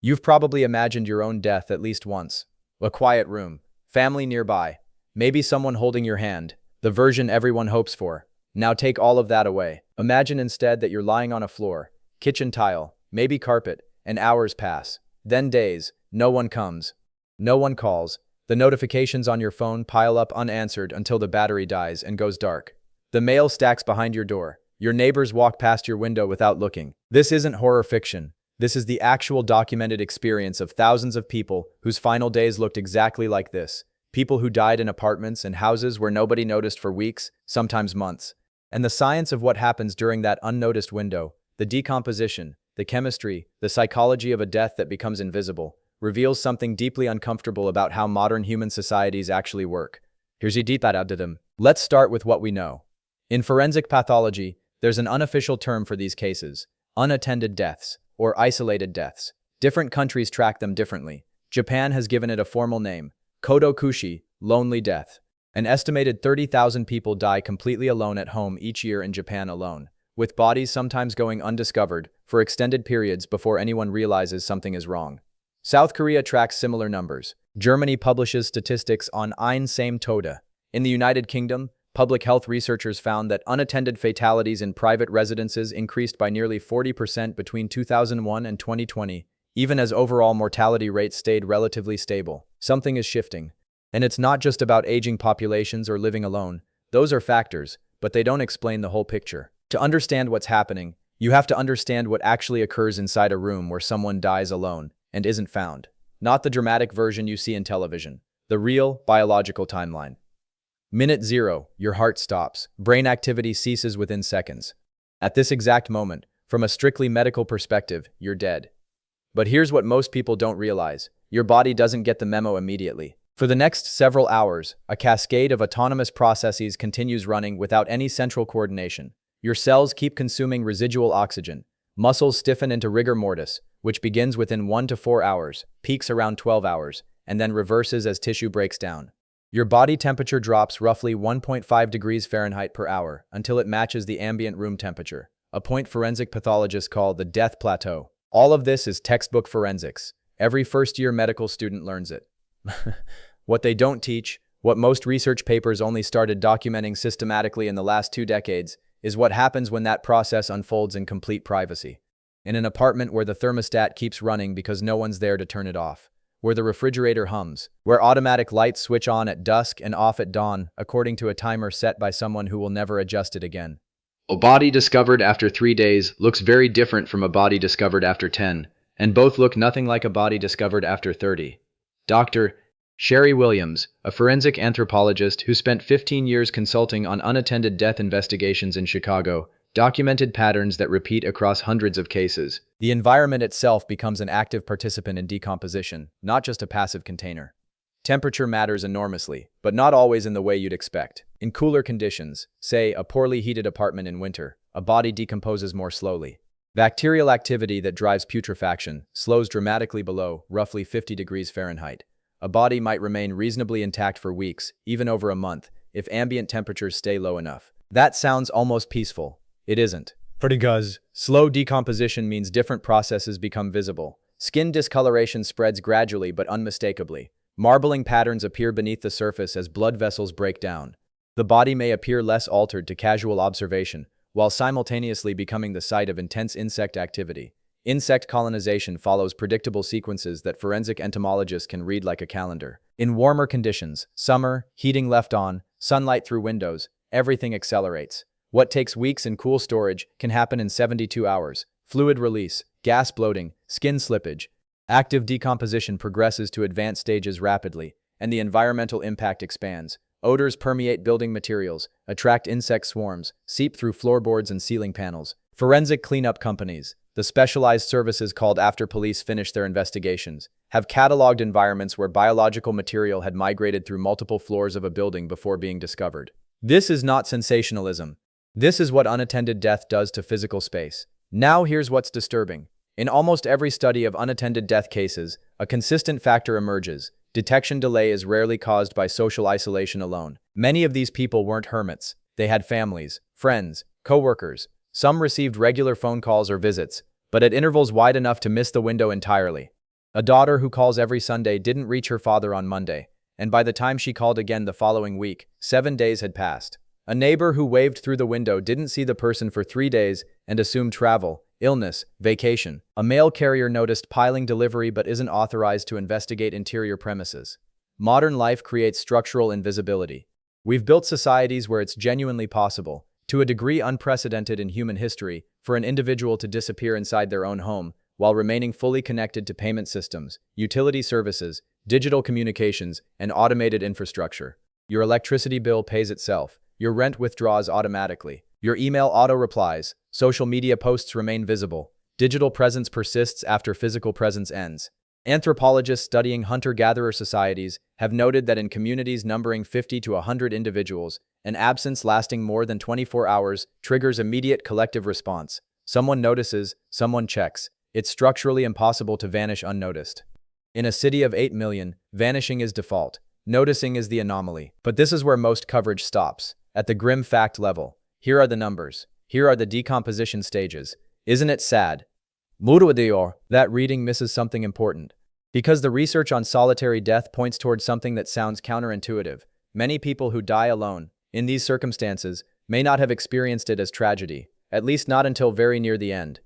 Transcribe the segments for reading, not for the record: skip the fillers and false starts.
You've probably imagined your own death at least once. A quiet room, family nearby, maybe someone holding your hand, the version everyone hopes for. Now take all of that away. Imagine instead that you're lying on a floor, kitchen tile, maybe carpet, and hours pass. Then days, no one comes. No one calls. The notifications on your phone pile up unanswered until the battery dies and goes dark. The mail stacks behind your door. Your neighbors walk past your window without looking. This isn't horror fiction. This is the actual documented experience of thousands of people whose final days looked exactly like this. People who died in apartments and houses where nobody noticed for weeks, sometimes months. And the science of what happens during that unnoticed window, the decomposition, the chemistry, the psychology of a death that becomes invisible, reveals something deeply uncomfortable about how modern human societies actually work. Let's start with what we know. In forensic pathology, there's an unofficial term for these cases: unattended deaths, or isolated deaths. Different countries track them differently. Japan has given it a formal name: kodokushi, lonely death. An estimated 30,000 people die completely alone at home each year in Japan alone, with bodies sometimes going undiscovered for extended periods before anyone realizes something is wrong. South Korea tracks similar numbers. Germany publishes statistics on Ein Same Tode. In the United Kingdom, public health researchers found that unattended fatalities in private residences increased by nearly 40% between 2001 and 2020, even as overall mortality rates stayed relatively stable. Something is shifting. And it's not just about aging populations or living alone. Those are factors, but they don't explain the whole picture. To understand what's happening, you have to understand what actually occurs inside a room where someone dies alone and isn't found. Not the dramatic version you see in television. The real, biological timeline. Minute 0, your heart stops. Brain activity ceases within seconds. At this exact moment, from a strictly medical perspective, you're dead. But here's what most people don't realize. Your body doesn't get the memo immediately. For the next several hours, a cascade of autonomous processes continues running without any central coordination. Your cells keep consuming residual oxygen. Muscles stiffen into rigor mortis, which begins within 1 to 4 hours, peaks around 12 hours, and then reverses as tissue breaks down. Your body temperature drops roughly 1.5 degrees Fahrenheit per hour until it matches the ambient room temperature, a point forensic pathologists call the death plateau. All of this is textbook forensics. Every first-year medical student learns it. What they don't teach, what most research papers only started documenting systematically in the last 2 decades, is what happens when that process unfolds in complete privacy. In an apartment where the thermostat keeps running because no one's there to turn it off. Where the refrigerator hums, where automatic lights switch on at dusk and off at dawn, according to a timer set by someone who will never adjust it again. A body discovered after 3 days looks very different from a body discovered after 10, and both look nothing like a body discovered after 30. Dr. Sherry Williams, a forensic anthropologist who spent 15 years consulting on unattended death investigations in Chicago, documented patterns that repeat across hundreds of cases. The environment itself becomes an active participant in decomposition, not just a passive container. Temperature matters enormously, but not always in the way you'd expect. In cooler conditions, say a poorly heated apartment in winter, a body decomposes more slowly. Bacterial activity that drives putrefaction slows dramatically below roughly 50 degrees Fahrenheit. A body might remain reasonably intact for weeks, even over a month, if ambient temperatures stay low enough. That sounds almost peaceful. It isn't. Because slow decomposition means different processes become visible. Skin discoloration spreads gradually but unmistakably. Marbling patterns appear beneath the surface as blood vessels break down. The body may appear less altered to casual observation, while simultaneously becoming the site of intense insect activity. Insect colonization follows predictable sequences that forensic entomologists can read like a calendar. In warmer conditions, summer, heating left on, sunlight through windows, everything accelerates. What takes weeks in cool storage can happen in 72 hours. Fluid release, gas bloating, skin slippage. Active decomposition progresses to advanced stages rapidly, and the environmental impact expands. Odors permeate building materials, attract insect swarms, seep through floorboards and ceiling panels. Forensic cleanup companies, the specialized services called after police finish their investigations, have cataloged environments where biological material had migrated through multiple floors of a building before being discovered. This is not sensationalism. This is what unattended death does to physical space. Now here's what's disturbing. In almost every study of unattended death cases, a consistent factor emerges. Detection delay is rarely caused by social isolation alone. Many of these people weren't hermits. They had families, friends, co-workers. Some received regular phone calls or visits, but at intervals wide enough to miss the window entirely. A daughter who calls every Sunday didn't reach her father on Monday, and by the time she called again the following week, 7 days had passed. A neighbor who waved through the window didn't see the person for 3 days and assumed travel, illness, vacation. A mail carrier noticed piling delivery but isn't authorized to investigate interior premises. Modern life creates structural invisibility. We've built societies where it's genuinely possible, to a degree unprecedented in human history, for an individual to disappear inside their own home while remaining fully connected to payment systems, utility services, digital communications, and automated infrastructure. Your electricity bill pays itself. Your rent withdraws automatically. Your email auto-replies. Social media posts remain visible. Digital presence persists after physical presence ends. Anthropologists studying hunter-gatherer societies have noted that in communities numbering 50 to 100 individuals, an absence lasting more than 24 hours triggers immediate collective response. Someone notices, someone checks. It's structurally impossible to vanish unnoticed. In a city of 8 million, vanishing is default. Noticing is the anomaly. But this is where most coverage stops. At the grim fact level, here are the numbers. Here are the decomposition stages. Isn't it sad? That reading misses something important. Because the research on solitary death points towards something that sounds counterintuitive. Many people who die alone, in these circumstances, may not have experienced it as tragedy, at least not until very near the end.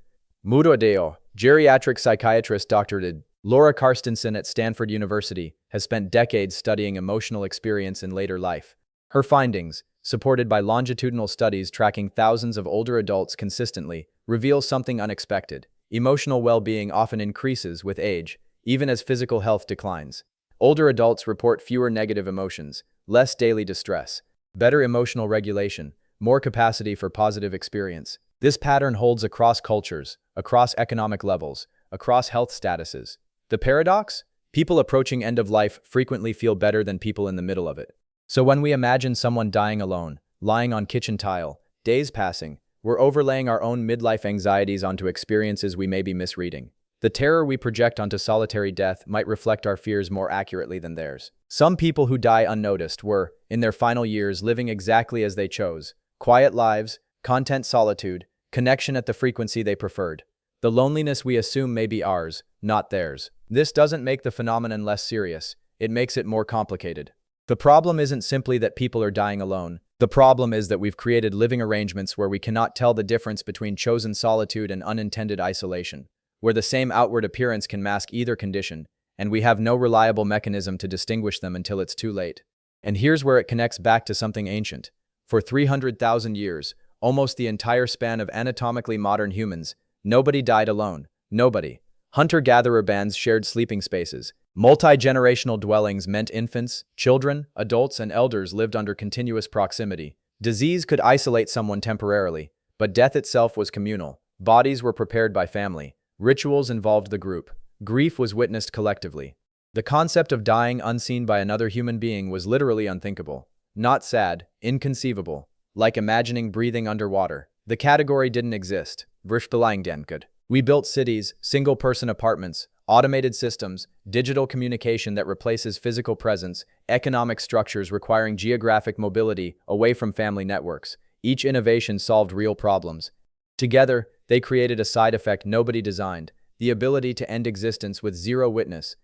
Geriatric psychiatrist Dr. Laura Karstensen at Stanford University has spent decades studying emotional experience in later life. Her findings, supported by longitudinal studies tracking thousands of older adults consistently, reveal something unexpected. Emotional well-being often increases with age, even as physical health declines. Older adults report fewer negative emotions, less daily distress, better emotional regulation, more capacity for positive experience. This pattern holds across cultures, across economic levels, across health statuses. The paradox? People approaching end of life frequently feel better than people in the middle of it. So when we imagine someone dying alone, lying on kitchen tile, days passing, we're overlaying our own midlife anxieties onto experiences we may be misreading. The terror we project onto solitary death might reflect our fears more accurately than theirs. Some people who die unnoticed were, in their final years, living exactly as they chose. Quiet lives, content solitude, connection at the frequency they preferred. The loneliness we assume may be ours, not theirs. This doesn't make the phenomenon less serious. It makes it more complicated. The problem isn't simply that people are dying alone. The problem is that we've created living arrangements where we cannot tell the difference between chosen solitude and unintended isolation, where the same outward appearance can mask either condition, and we have no reliable mechanism to distinguish them until it's too late. And here's where it connects back to something ancient. For 300,000 years, almost the entire span of anatomically modern humans, nobody died alone. Nobody. Hunter-gatherer bands shared sleeping spaces. Multi-generational dwellings meant infants, children, adults, and elders lived under continuous proximity. Disease could isolate someone temporarily, but death itself was communal. Bodies were prepared by family. Rituals involved the group. Grief was witnessed collectively. The concept of dying unseen by another human being was literally unthinkable. Not sad, inconceivable. Like imagining breathing underwater. The category didn't exist. We built cities, single-person apartments, automated systems, digital communication that replaces physical presence, economic structures requiring geographic mobility away from family networks. Each innovation solved real problems. Together, they created a side effect nobody designed, the ability to end existence with zero witness.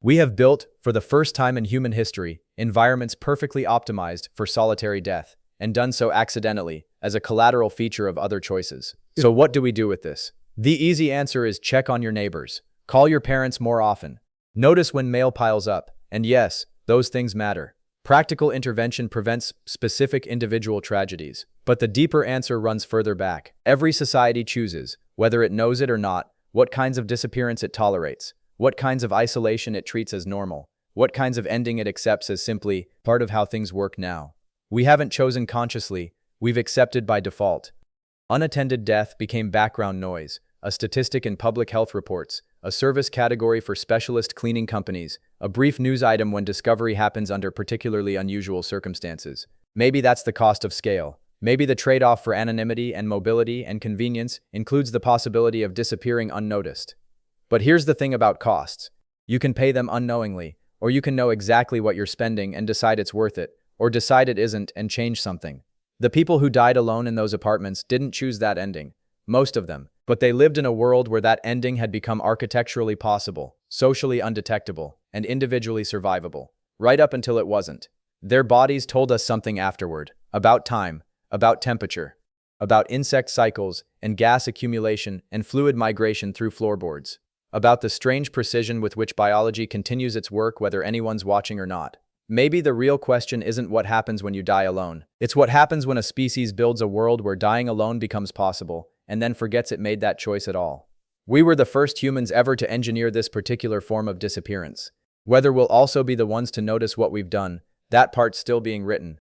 We have built, for the first time in human history, environments perfectly optimized for solitary death, and done so accidentally, as a collateral feature of other choices. So what do we do with this? The easy answer is check on your neighbors. Call your parents more often. Notice when mail piles up. And yes, those things matter. Practical intervention prevents specific individual tragedies. But the deeper answer runs further back. Every society chooses, whether it knows it or not, what kinds of disappearance it tolerates, what kinds of isolation it treats as normal, what kinds of ending it accepts as simply part of how things work now. We haven't chosen consciously, we've accepted by default. Unattended death became background noise, a statistic in public health reports, a service category for specialist cleaning companies, a brief news item when discovery happens under particularly unusual circumstances. Maybe that's the cost of scale. Maybe the trade-off for anonymity and mobility and convenience includes the possibility of disappearing unnoticed. But here's the thing about costs. You can pay them unknowingly, or you can know exactly what you're spending and decide it's worth it, or decide it isn't and change something. The people who died alone in those apartments didn't choose that ending. Most of them, But they lived in a world where that ending had become architecturally possible, socially undetectable, and individually survivable, right up until it wasn't. Their bodies told us something afterward, about time, about temperature, about insect cycles and gas accumulation and fluid migration through floorboards, about the strange precision with which biology continues its work whether anyone's watching or not. Maybe the real question isn't what happens when you die alone. It's what happens when a species builds a world where dying alone becomes possible, and then forgets it made that choice at all. We were the first humans ever to engineer this particular form of disappearance. Whether we'll also be the ones to notice what we've done, that part's still being written.